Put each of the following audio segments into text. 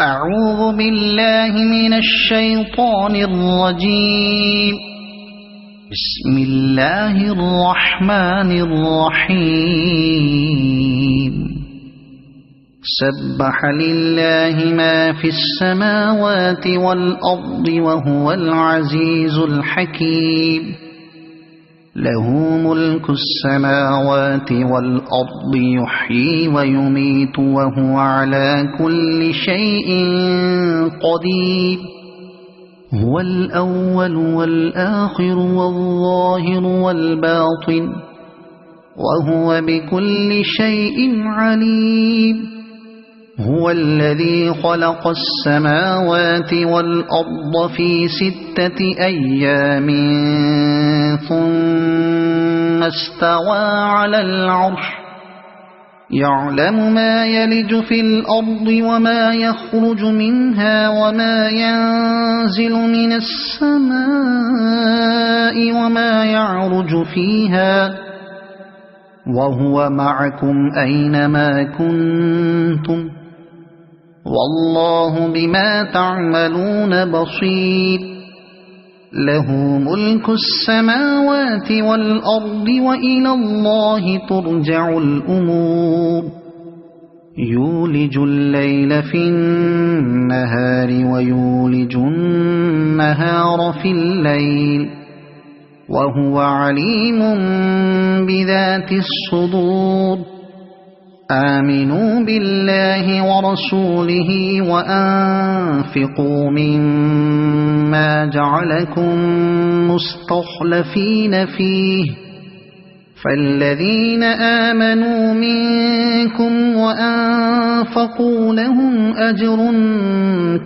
أعوذ بالله من الشيطان الرجيم. بسم الله الرحمن الرحيم. سبح لله ما في السماوات والأرض وهو العزيز الحكيم. له ملك السماوات والأرض يحيي ويميت وهو على كل شيء قدير. هو الأول والآخر والظاهر والباطن وهو بكل شيء عليم. هو الذي خلق السماوات والأرض في 6 أيام ثم استوى على العرش. يعلم ما يلج في الأرض وما يخرج منها وما ينزل من السماء وما يعرج فيها، وهو معكم أينما كنتم، والله بما تعملون بصير. له ملك السماوات والأرض وإلى الله ترجع الأمور. يولج الليل في النهار ويولج النهار في الليل وهو عليم بذات الصدور. آمنوا بالله ورسوله وأنفقوا مما جعلكم مستخلفين فيه، فالذين آمنوا منكم وأنفقوا لهم أجر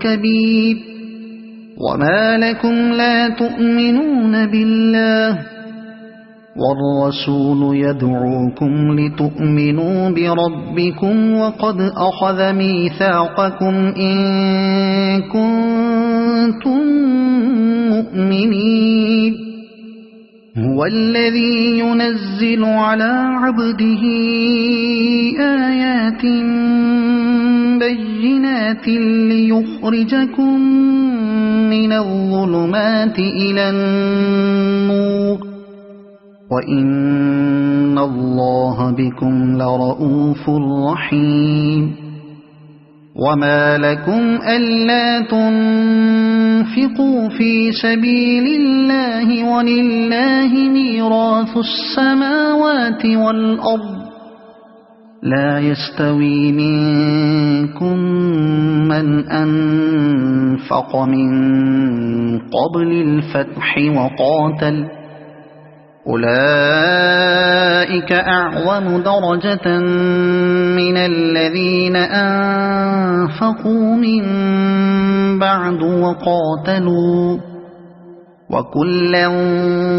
كبير. وما لكم لا تؤمنون بالله والرسول يدعوكم لتؤمنوا بربكم وقد أخذ ميثاقكم إن كنتم مؤمنين. هو الذي ينزل على عبده آيات بينات ليخرجكم من الظلمات إلى النور، وإن الله بكم لرؤوف رحيم. وما لكم ألا تنفقوا في سبيل الله ولله ميراث السماوات والأرض. لا يستوي منكم من أنفق من قبل الفتح وقاتل، أولئك أعظم درجة من الذين أنفقوا من بعد وقاتلوا، وكلا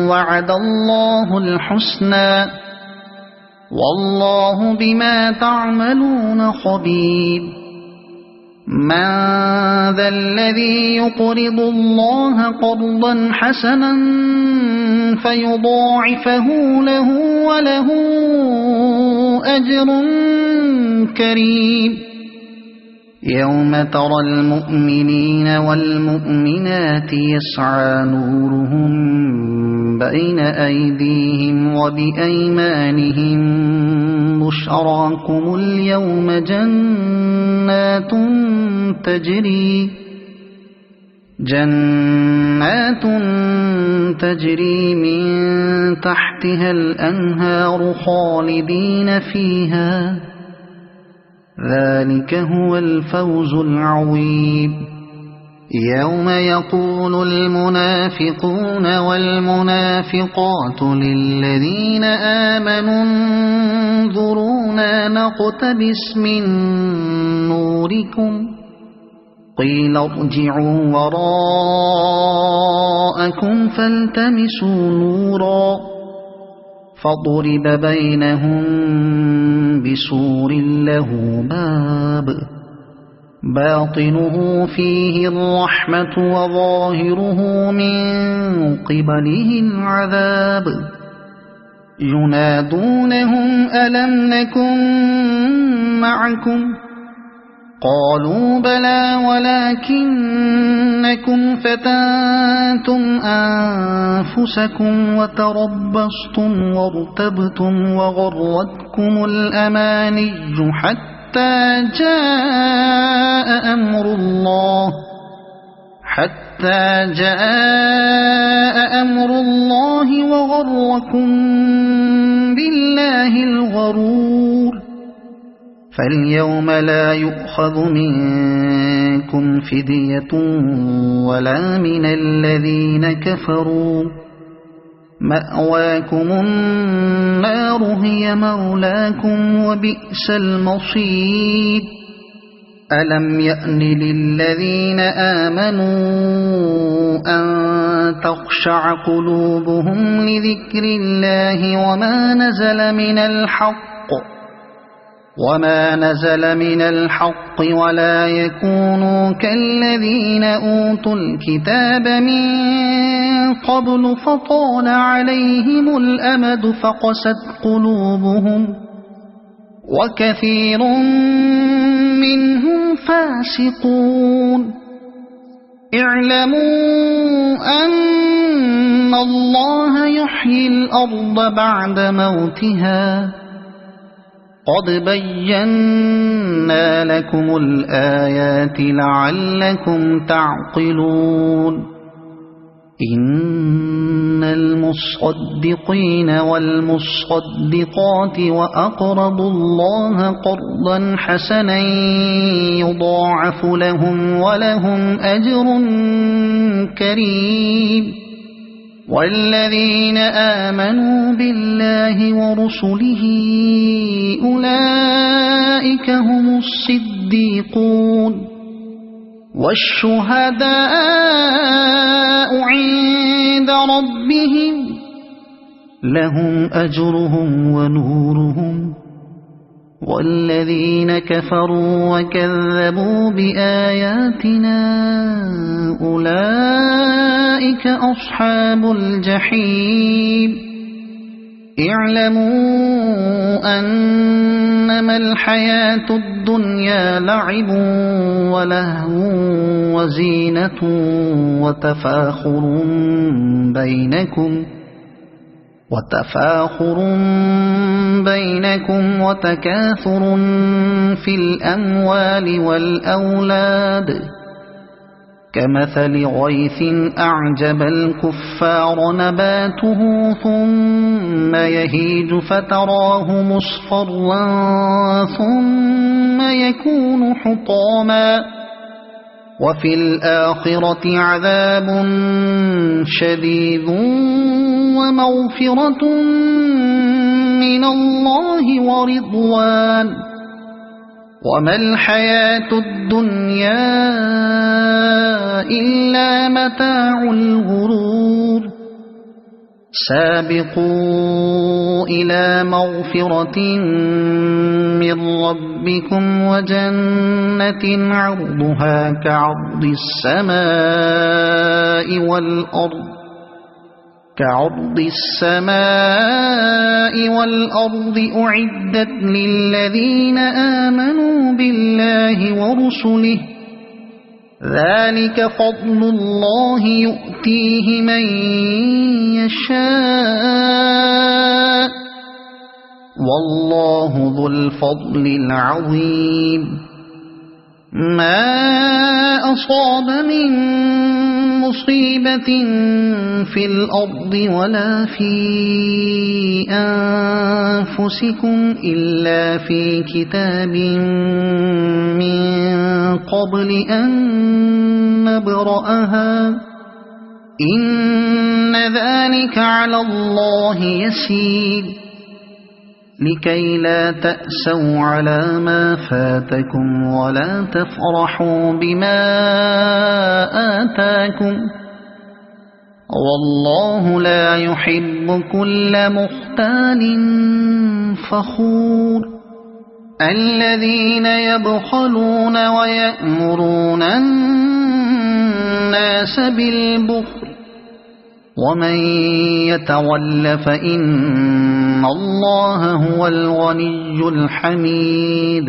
وعد الله الحسنى، والله بما تعملون خبير. من ذا الذي يقرض الله قرضا حسنا فيضاعفه له وله أجر كريم. يوم ترى المؤمنين والمؤمنات يسعى نورهم بين أيديهم وبأيمانهم بشراكم اليوم جنات تجري من تحتها الأنهار خالدين فيها، ذلك هو الفوز العظيم. يوم يقول المنافقون والمنافقات للذين آمنوا انظرونا نقتبس من نوركم، قيل ارجعوا وراءكم فالتمسوا نورا، فضرب بينهم بسور له باب باطنه فيه الرحمة وظاهره من قبله العذاب. ينادونهم ألم نكن معكم قالوا بلى ولكنكم فتنتم أنفسكم وتربصتم وارتبتم وغرتكم الأماني حتى جاء أمر الله وغركم بالله الغرور فاليوم لا يؤخذ منكم فدية ولا من الذين كفروا مأواكم النار هي مولاكم وبئس المصير ألم يأن للذين آمنوا أن تخشع قلوبهم لذكر الله وما نزل من الحق ولا يكونوا كالذين أوتوا الكتاب من قبل فطال عليهم الأمد فقست قلوبهم وكثير منهم فاسقون اعلموا أن الله يحيي الأرض بعد موتها قد بينا لكم الآيات لعلكم تعقلون إن المصدقين والمصدقات وأقرضوا الله قرضا حسنا يضاعف لهم ولهم أجر كريم والذين آمنوا بالله ورسله أولئك هم الصديقون والشهداء عند ربهم لهم أجرهم ونورهم والذين كفروا وكذبوا بآياتنا أولئك أصحاب الجحيم اعلموا أنما الحياة الدنيا لعب ولهو وزينة وتفاخر بينكم وتكاثر في الأموال والأولاد كمثل غيث أعجب الكفار نباته ثم يهيج فتراه مصفرا ثم يكون حطاما وفي الآخرة عذاب شديد ومغفرة من الله ورضوان وما الحياة الدنيا إلا متاع الغرور سابقوا إلى مغفرة من ربكم وجنة عرضها كعرض السماء والأرض أعدت للذين آمنوا بالله ورسله ذلك فضل الله يؤتيه من يشاء والله ذو الفضل العظيم ما أصاب من مصيبة في الأرض ولا في أنفسكم إلا في كتاب من قبل أن نبرأها إن ذلك على الله يسير لكي لا تأسوا على ما فاتكم ولا تفرحوا بما آتاكم والله لا يحب كل مختال فخور الذين يبخلون ويأمرون الناس بالبخل ومن يتول فإن الله هو الغني الحميد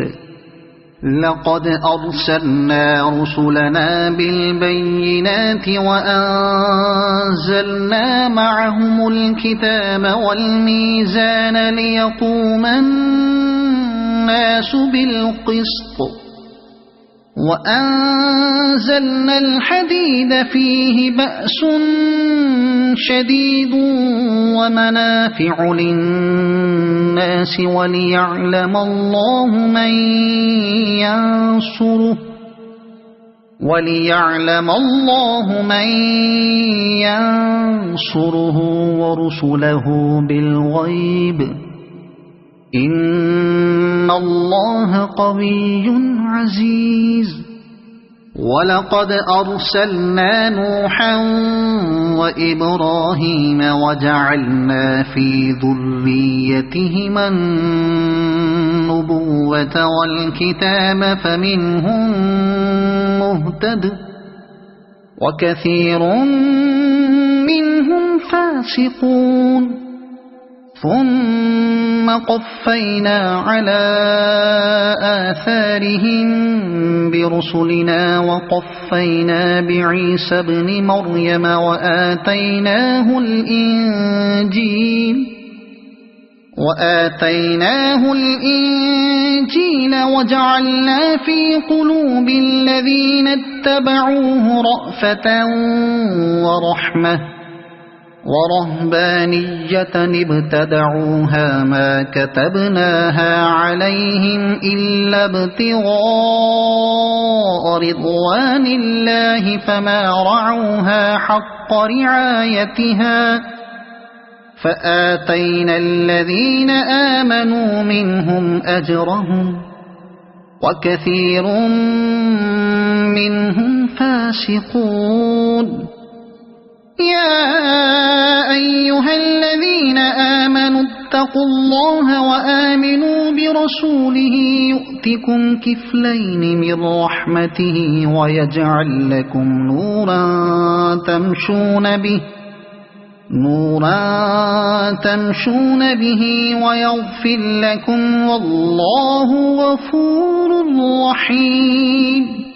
لقد أرسلنا رسلنا بالبينات وأنزلنا معهم الكتاب والميزان ليقوم الناس بالقسط وأنزلنا الحديد فيه بأس شديد ومنافع للناس وليعلم الله من ينصره ورسله بالغيب إن الله قوي عزيز ولقد أرسلنا نوحا وإبراهيم وجعلنا في ذريتهما النبوة والكتاب فمنهم مهتد وكثير منهم فاسقون ثم قفينا على آثارهم برسلنا وقفينا بعيسى ابن مريم وآتيناه الإنجيل وجعلنا في قلوب الذين اتبعوه رأفة ورحمة ورهبانية ابتدعوها ما كتبناها عليهم إلا ابتغاء رضوان الله فما رعوها حق رعايتها فآتينا الذين آمنوا منهم أجرهم وكثير منهم فاسقون يا أيها الذين آمنوا اتقوا الله وآمنوا برسوله يؤتكم كفلين من رحمته ويجعل لكم نورا تمشون به ويغفر لكم والله غفور رحيم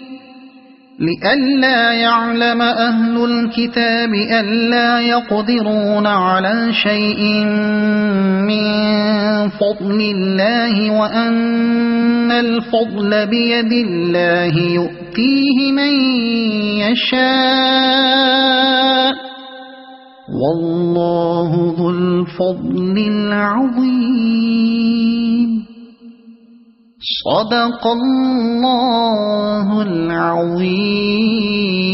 لئلا يعلم أهل الكتاب ألا يقدرون على شيء من فضل الله وأن الفضل بيد الله يؤتيه من يشاء والله ذو الفضل العظيم صدق الله العظيم.